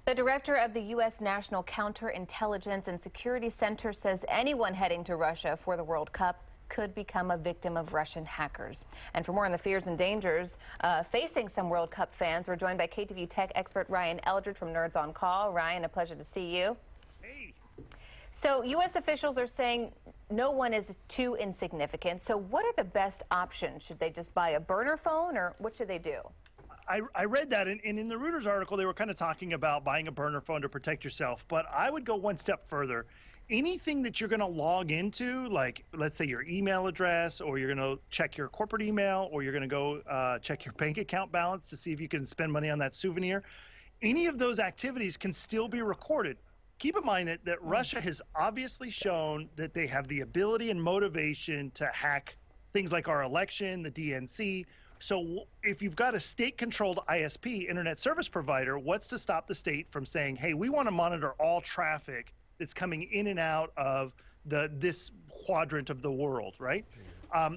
The director of the U.S. National Counterintelligence and Security Center says anyone heading to Russia for the World Cup could become a victim of Russian hackers. And for more on the fears and dangers facing some World Cup fans, we're joined by KTVU tech expert Ryan Eldridge from Nerds on Call. Ryan, a pleasure to see you. Hey. So U.S. officials are saying no one is too insignificant. So what are the best options? Should they just buy a burner phone, or what should they do? I read that, and in the Reuters article, they were kind of talking about buying a burner phone to protect yourself. But I would go one step further. Anything that you're going to log into, like let's say your email address, or you're going to check your corporate email, or you're going to go check your bank account balance to see if you can spend money on that souvenir, any of those activities can still be recorded. Keep in mind that Russia has obviously shown that they have the ability and motivation to hack things like our election, the DNC. So if you've got a state-controlled ISP, internet service provider, what's to stop the state from saying, hey, we want to monitor all traffic that's coming in and out of this quadrant of the world, right?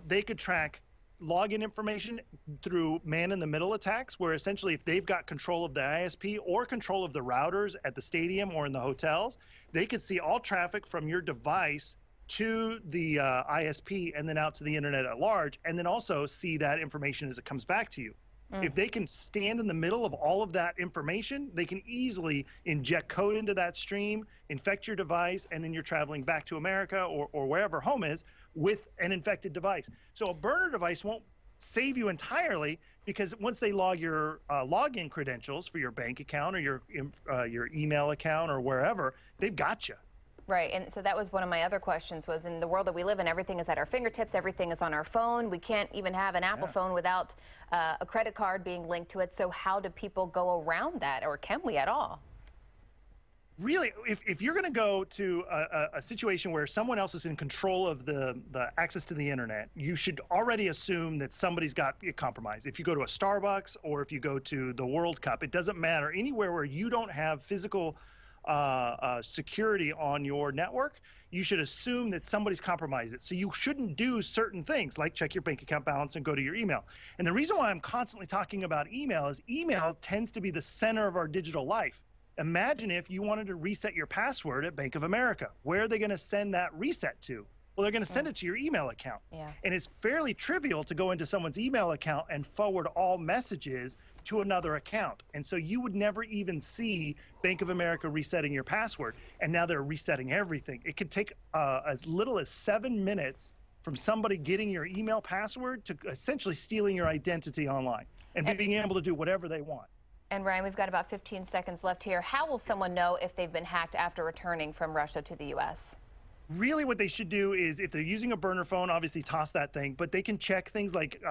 They could track login information through man-in-the-middle attacks, where essentially if they've got control of the ISP or control of the routers at the stadium or in the hotels, they could see all traffic from your device to the ISP and then out to the internet at large, and then also see that information as it comes back to you. If they can stand in the middle of all of that information, they can easily inject code into that stream, infect your device, and then you're traveling back to America or wherever home is with an infected device. So a burner device won't save you entirely, because once they log your login credentials for your bank account or your email account or wherever, they've got you. Right, and so that was one of my other questions, was in the world that we live in, everything is at our fingertips, everything is on our phone. We can't even have an Apple phone without a credit card being linked to it. So how do people go around that, or can we at all? Really, if you're going to go to a situation where someone else is in control of the access to the internet, you should already assume that somebody's got it compromised. If you go to a Starbucks or if you go to the World Cup, it doesn't matter. Anywhere where you don't have physical security on your network, you should assume that somebody's compromised it. So you shouldn't do certain things like check your bank account balance and go to your email. And the reason why I'm constantly talking about email is email tends to be the center of our digital life. Imagine if you wanted to reset your password at Bank of America. Where are they going to send that reset to? Well, they're going to send it to your email account. And it's fairly trivial to go into someone's email account and forward all messages to another account. And so you would never even see Bank of America resetting your password. And now they're resetting everything. It could take as little as 7 minutes from somebody getting your email password to essentially stealing your identity online and being able to do whatever they want. And Ryan, we've got about 15 seconds left here. How will someone know if they've been hacked after returning from Russia to the U.S.? Really what they should do is, if they're using a burner phone, obviously toss that thing, but they can check things like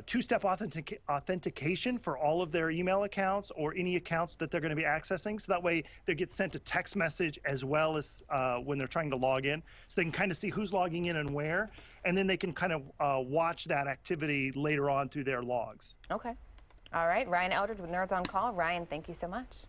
two-step authentication for all of their email accounts or any accounts that they're going to be accessing. So that way they get sent a text message as well as when they're trying to log in. So they can kind of see who's logging in and where, and then they can kind of watch that activity later on through their logs. Okay. All right. Ryan Eldridge with Nerds on Call. Ryan, thank you so much.